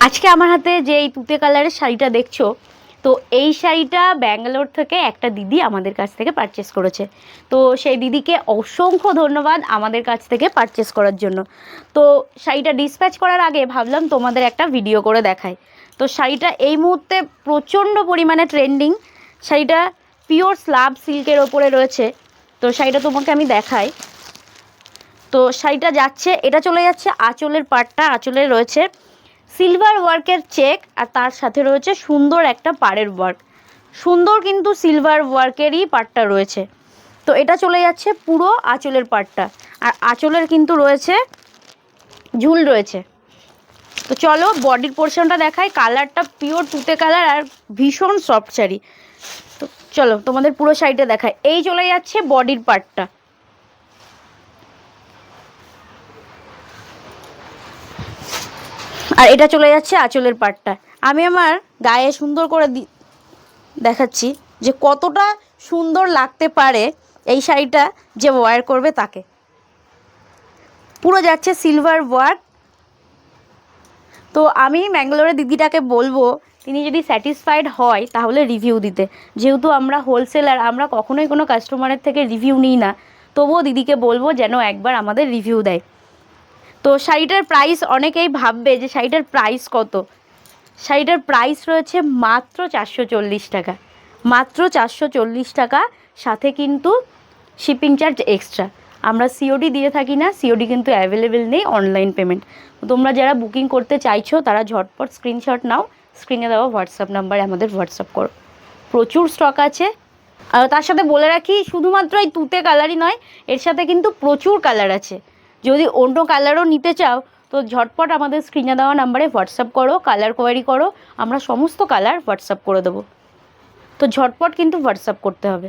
আজকে আমার হাতে যে এই তুতে কালারের শাড়িটা দেখছো, তো এই শাড়িটা ব্যাঙ্গালোর থেকে একটা দিদি আমাদের কাছ থেকে পারচেস করেছে। তো সেই দিদিকে অসংখ্য ধন্যবাদ আমাদের কাছ থেকে পারচেস করার জন্য। তো শাড়িটা ডিসপ্যাচ করার আগে ভাবলাম তোমাদের একটা ভিডিও করে দেখাই। তো শাড়িটা এই মুহূর্তে প্রচণ্ড পরিমাণে ট্রেন্ডিং। শাড়িটা পিওর স্লাব সিল্কের ওপরে রয়েছে। তো শাড়িটা তোমাকে আমি দেখাই। তো শাড়িটা যাচ্ছে, এটা চলে যাচ্ছে আঁচলের পাড়টা। আঁচলে রয়েছে সিলভার ওয়ার্কের চেক, আর তার সাথে রয়েছে সুন্দর একটা পাড়ের ওয়ার্ক। সুন্দর কিন্তু সিলভার ওয়ার্কেরই পাড়টা রয়েছে। তো এটা চলে যাচ্ছে পুরো আঁচলের পাড়টা, আর আঁচলের কিন্তু রয়েছে ঝুল রয়েছে। তো চলো বডির পোর্শনটা দেখাই। কালারটা পিওর তুতে কালার আর ভীষণ সফট শাড়ি। তো চলো তোমাদের পুরো শাড়িটা দেখাই। এই চলে যাচ্ছে বডির পার্টটা। আর এটা চলে যাচ্ছে আঁচলের পাড়টা। আমি আমার গায়ে সুন্দর করে দেখাচ্ছি যে কতটা সুন্দর লাগতে পারে এই শাড়িটা যে ওয়্যার করবে তাকে। পুরো যাচ্ছে সিলভার ওয়ার্ক। তো আমি ব্যাঙ্গালোরের দিদিটাকে বলবো তিনি যদি স্যাটিসফাইড হয় তাহলে রিভিউ দিতে। যেহেতু আমরা হোলসেলার, আমরা কখনোই কোনো কাস্টমারের থেকে রিভিউ নিই না, তবুও দিদিকে বলবো যেন একবার আমাদের রিভিউ দেয়। তো শাড়িটার প্রাইস, অনেকেই ভাববে যে শাড়িটার প্রাইস কত। শাড়িটার প্রাইস রয়েছে মাত্র 440 টাকা। মাত্র 440 টাকা, সাথে কিন্তু শিপিং চার্জ এক্সট্রা। আমরা সিওডি দিয়ে থাকি না, সিওডি কিন্তু অ্যাভেলেবেল নেই, অনলাইন পেমেন্ট। তোমরা যারা বুকিং করতে চাইছো তারা ঝটপট স্ক্রিনশট নাও, স্ক্রিনে দেওয়া হোয়াটসঅ্যাপ নাম্বারে আমাদের হোয়াটসঅ্যাপ করো। প্রচুর স্টক আছে। আর তার সাথে বলে রাখি, শুধুমাত্র এই তুতে কালারই নয়, এর সাথে কিন্তু প্রচুর কালার আছে। যদি অন্য কালারও নিতে চাও তো ঝটপট আমাদের স্ক্রিনে দেওয়া নাম্বারে হোয়াটসঅ্যাপ করো, কালার কোয়ারি করো, আমরা সমস্ত কালার হোয়াটসঅ্যাপ করে দেবো। তো ঝটপট কিন্তু হোয়াটসঅ্যাপ করতে হবে।